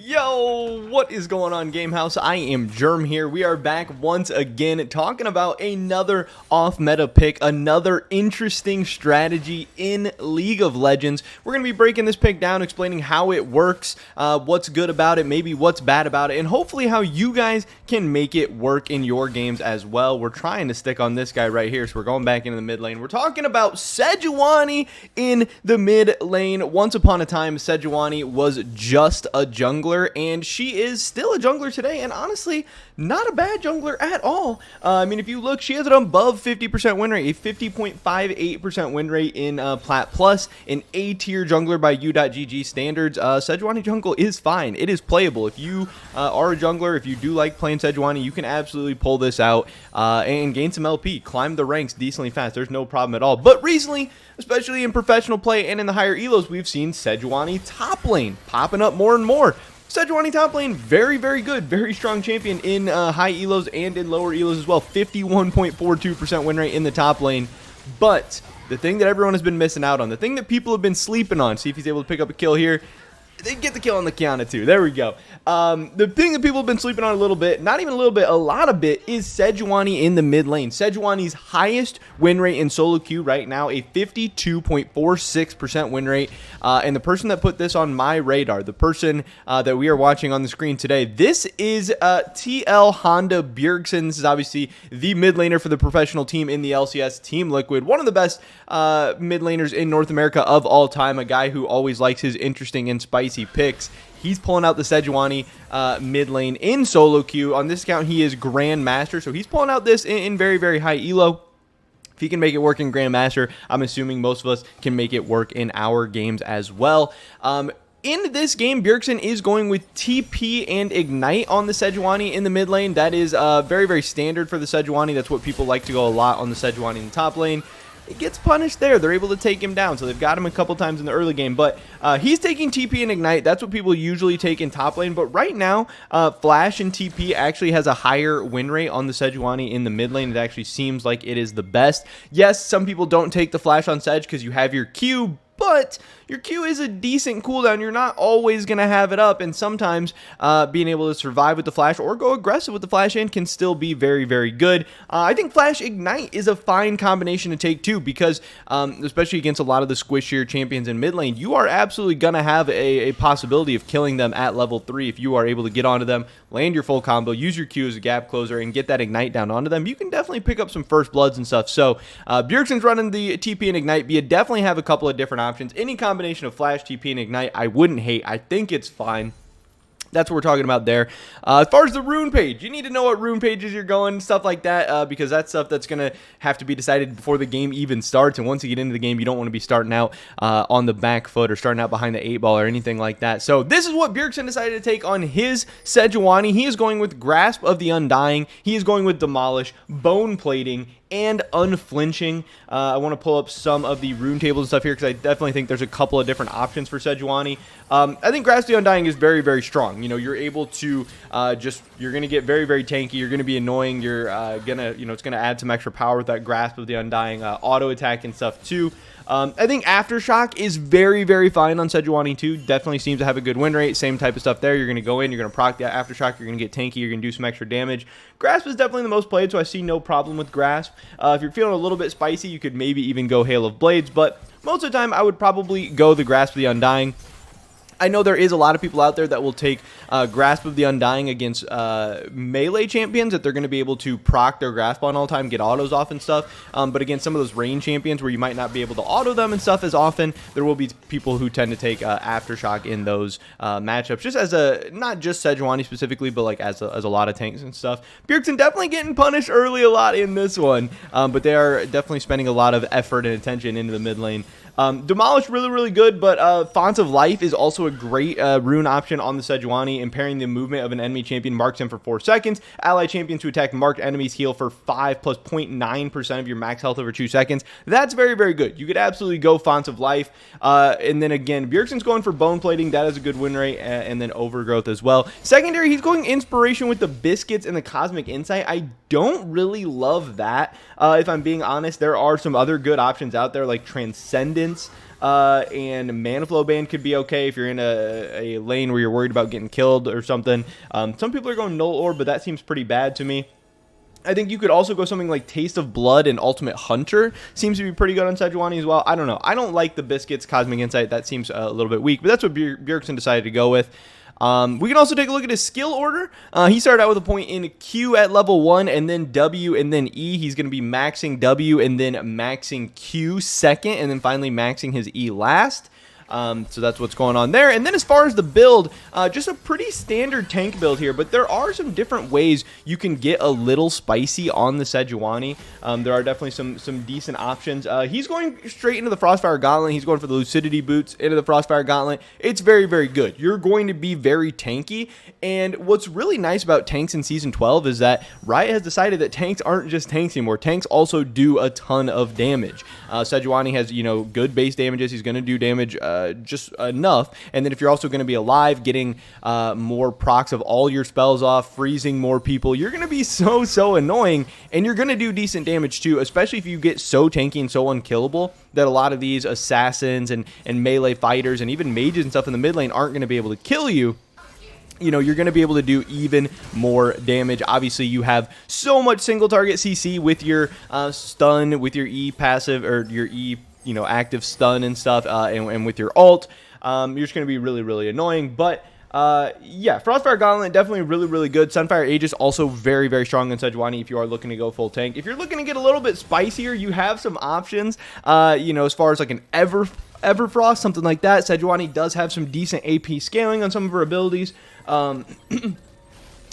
Yo, what is going on, Gamehouse? I am Germ here. We are back once again talking about another off-meta pick, another interesting strategy in League of Legends. We're going to be breaking this pick down, explaining how it works, what's good about it, maybe what's bad about it, and hopefully how you guys can make it work in your games as well. We're trying to stick on this guy right here, so we're going back into the mid lane. We're talking about Sejuani in the mid lane. Once upon a time, Sejuani was just a jungler, and she is still a jungler today, and honestly, not a bad jungler at all. I mean, if you look, she has an above 50% win rate, a 50.58% win rate in Plat Plus, an A-tier jungler by U.GG standards. Sejuani jungle is fine. It is playable. If you are a jungler, if you do like playing Sejuani, you can absolutely pull this out and gain some LP, climb the ranks decently fast. There's no problem at all. But recently, especially in professional play and in the higher elos, we've seen Sejuani top lane popping up more and more. Sejuani top lane, very, very good, very strong champion in high elos and in lower elos as well. 51.42% win rate in the top lane. But the thing that everyone has been missing out on, the thing that people have been sleeping on, see if he's able to pick up a kill here. They get the kill on the Kiana too. There we go. The thing that people have been sleeping on a little bit, not even a little bit, a lot of bit, is Sejuani in the mid lane. Sejuani's highest win rate in solo queue right now, a 52.46% win rate. And the person that put this on my radar, the person that we are watching on the screen today, this is TL Honda Bjergsen. This is obviously the mid laner for the professional team in the LCS, Team Liquid. One of the best mid laners in North America of all time. A guy who always likes his interesting and spicy picks. He's pulling out the Sejuani mid lane in solo queue. On this account, he is Grandmaster, so he's pulling out this in very, very high elo. If he can make it work in Grandmaster, I'm assuming most of us can make it work in our games as well. In this game, Bjergsen is going with TP and Ignite on the Sejuani in the mid lane. That is very, very standard for the Sejuani. That's what people like to go a lot on the Sejuani in the top lane. It gets punished there. They're able to take him down, so they've got him a couple times in the early game, but he's taking TP and Ignite. That's what people usually take in top lane, but right now, Flash and TP actually has a higher win rate on the Sejuani in the mid lane. It actually seems like it is the best. Yes, some people don't take the Flash on Sej because you have your Q, but your Q is a decent cooldown. You're not always going to have it up, and sometimes being able to survive with the Flash or go aggressive with the Flash in can still be very, very good. I think Flash Ignite is a fine combination to take too, because especially against a lot of the squishier champions in mid lane, you are absolutely going to have a possibility of killing them at level 3 if you are able to get onto them, land your full combo, use your Q as a gap closer, and get that Ignite down onto them. You can definitely pick up some first bloods and stuff. So Bjergsen's running the TP and Ignite, but you definitely have a couple of different options. Any combination of Flash, TP, and Ignite, I wouldn't hate. I think it's fine. That's what we're talking about there. As far as the rune page, you need to know what rune pages you're going, stuff like that, because that's stuff that's going to have to be decided before the game even starts. And once you get into the game, you don't want to be starting out on the back foot or starting out behind the 8-ball or anything like that. So this is what Bjergsen decided to take on his Sejuani. He is going with Grasp of the Undying. He is going with Demolish, Bone Plating, and Unflinching. I want to pull up some of the rune tables and stuff here because I definitely think there's a couple of different options for Sejuani. I think Grasp of the Undying is very, very strong. You know, you're able to you're going to get very, very tanky. You're going to be annoying. You're going to, it's going to add some extra power with that Grasp of the Undying auto attack and stuff too. I think Aftershock is very, very fine on Sejuani too. Definitely seems to have a good win rate. Same type of stuff there. You're going to go in, you're going to proc the Aftershock, you're going to get tanky, you're going to do some extra damage. Grasp is definitely the most played, so I see no problem with Grasp. If you're feeling a little bit spicy, you could maybe even go Hail of Blades, but most of the time I would probably go the Grasp of the Undying. I know there is a lot of people out there that will take Grasp of the Undying against melee champions, that they're going to be able to proc their Grasp on all the time, get autos off and stuff. But against some of those range champions where you might not be able to auto them and stuff as often, there will be people who tend to take Aftershock in those matchups, just as a, not just Sejuani specifically, but like as a lot of tanks and stuff. Bjergsen definitely getting punished early a lot in this one, but they are definitely spending a lot of effort and attention into the mid lane. Demolish, really, really good, but Fonts of Life is also a great rune option on the Sejuani. Impairing the movement of an enemy champion marks him for 4 seconds. Ally champions who attack marked enemies heal for 5 plus 0.9% of your max health over 2 seconds. That's very, very good. You could absolutely go Fonts of Life. And then again, Bjergsen's going for Bone Plating. That is a good win rate, and then Overgrowth as well. Secondary, he's going Inspiration with the Biscuits and the Cosmic Insight. I don't really love that, if I'm being honest. There are some other good options out there like Transcendence. and Mana Flow Band could be okay if you're in a lane where you're worried about getting killed or something. Some people are going Null Orb, but that seems pretty bad to me. I think you could also go something like Taste of Blood and Ultimate Hunter. Seems to be pretty good on Sejuani as well. I don't know. I don't like the Biscuits Cosmic Insight. That seems a little bit weak, but that's what Bjergsen decided to go with. We can also take a look at his skill order. He started out with a point in Q at level 1, and then W, and then E. He's going to be maxing W, and then maxing Q second, and then finally maxing his E last. So that's what's going on there. And then as far as the build, just a pretty standard tank build here, but there are some different ways you can get a little spicy on the Sejuani. There are definitely some decent options. He's going straight into the Frostfire Gauntlet. He's going for the Lucidity Boots into the Frostfire Gauntlet. It's very, very good. You're going to be very tanky. And what's really nice about tanks in Season 12 is that Riot has decided that tanks aren't just tanks anymore. Tanks also do a ton of damage. Sejuani has, good base damages. He's going to do damage just enough. And then if you're also going to be alive, getting more procs of all your spells off, freezing more people, you're going to be so annoying, and you're going to do decent damage too, especially if you get so tanky and so unkillable that a lot of these assassins and melee fighters and even mages and stuff in the mid lane aren't going to be able to kill you. You're going to be able to do even more damage. Obviously, you have so much single target CC with your stun, with your E passive, or your E, active stun and stuff, and with your ult. You're just going to be really annoying. But yeah, Frostfire Gauntlet, definitely really good. Sunfire Aegis, also very strong in Sejuani if you are looking to go full tank. If you're looking to get a little bit spicier, you have some options, as far as like an Everfrost, something like that. Sejuani does have some decent AP scaling on some of her abilities.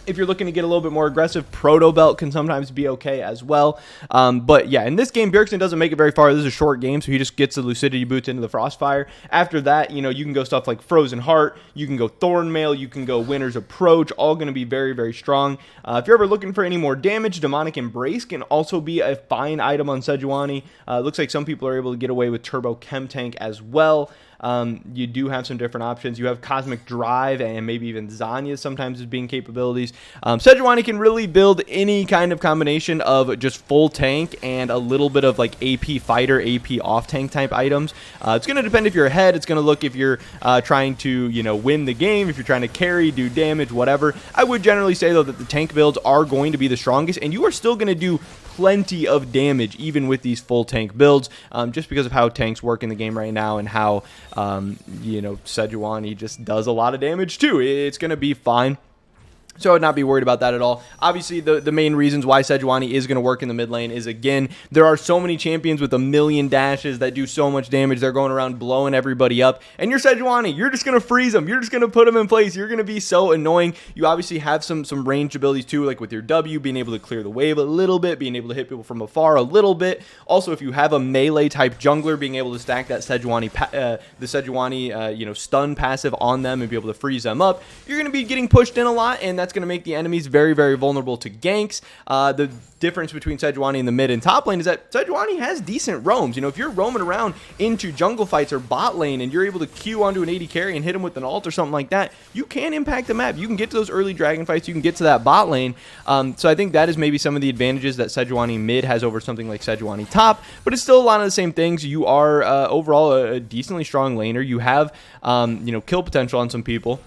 If you're looking to get a little bit more aggressive, Proto Belt can sometimes be okay as well. But yeah, in this game, Bjergsen doesn't make it very far. This is a short game, so he just gets the Lucidity Boots into the Frostfire. After that, you can go stuff like Frozen Heart, you can go Thornmail, you can go Winter's Approach, all going to be very strong. If you're ever looking for any more damage, Demonic Embrace can also be a fine item on Sejuani. Looks like some people are able to get away with Turbo Chem Tank as well. You do have some different options. You have Cosmic Drive and maybe even Zanya sometimes as being capabilities. Sejuani can really build any kind of combination of just full tank and a little bit of like AP fighter, AP off tank type items. It's going to depend if you're ahead. It's going to look if you're trying to win the game, if you're trying to carry, do damage, whatever. I would generally say though that the tank builds are going to be the strongest, and you are still going to do plenty of damage even with these full tank builds, just because of how tanks work in the game right now and how Sejuani just does a lot of damage too. It's going to be fine. So I would not be worried about that at all. Obviously, the main reasons why Sejuani is going to work in the mid lane is, again, there are so many champions with a million dashes that do so much damage. They're going around blowing everybody up. And you're Sejuani. You're just going to freeze them. You're just going to put them in place. You're going to be so annoying. You obviously have some ranged abilities too, like with your W, being able to clear the wave a little bit, being able to hit people from afar a little bit. Also, if you have a melee type jungler, being able to stack that Sejuani, stun passive on them and be able to freeze them up, you're going to be getting pushed in a lot, and that's going to make the enemies very vulnerable to ganks. The difference between Sejuani in the mid and top lane is that Sejuani has decent roams. If you're roaming around into jungle fights or bot lane and you're able to Q onto an AD carry and hit him with an ult or something like that, you can impact the map. You can get to those early dragon fights. You can get to that bot lane. So I think that is maybe some of the advantages that Sejuani mid has over something like Sejuani top, but it's still a lot of the same things. You are overall a decently strong laner. You have kill potential on some people.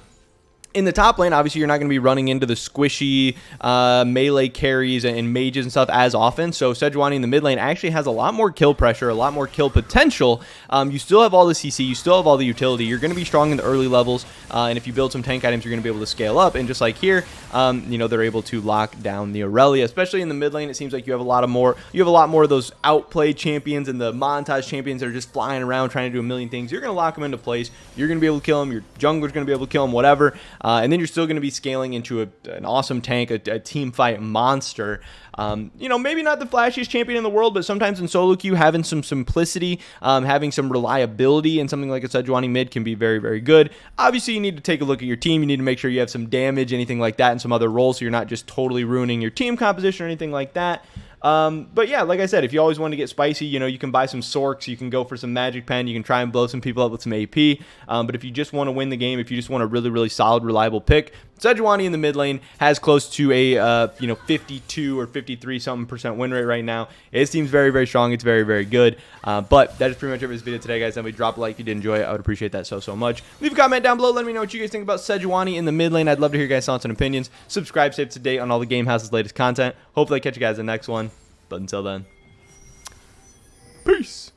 In the top lane, obviously, you're not going to be running into the squishy melee carries and mages and stuff as often. So Sejuani in the mid lane actually has a lot more kill pressure, a lot more kill potential. You still have all the CC, you still have all the utility. You're going to be strong in the early levels, and if you build some tank items, you're going to be able to scale up. And just like here, they're able to lock down the Aurelia, especially in the mid lane. It seems like you have a lot more of those outplayed champions and the montage champions that are just flying around trying to do a million things. You're going to lock them into place. You're going to be able to kill them. Your jungler's going to be able to kill them, whatever. And then you're still going to be scaling into an awesome tank, a team fight monster. Maybe not the flashiest champion in the world, but sometimes in solo queue, having some simplicity, having some reliability, and something like a Sejuani mid can be very good. Obviously, you need to take a look at your team. You need to make sure you have some damage, anything like that, and some other roles, so you're not just totally ruining your team composition or anything like that. But yeah, like I said, if you always want to get spicy, you can buy some Sorks, you can go for some Magic Pen, you can try and blow some people up with some AP. But if you just want to win the game, if you just want a really solid, reliable pick, Sejuani in the mid lane has close to a 52 or 53 something % win rate right now. It seems very, very strong. It's very, very good. But that is pretty much it for this video today, guys. Then we drop a like if you did enjoy it. I would appreciate that so much. Leave a comment down below. Let me know what you guys think about Sejuani in the mid lane. I'd love to hear your guys' thoughts and opinions. Subscribe, stay up to date on all the Game House's latest content. Hopefully I catch you guys in the next one. But until then, peace.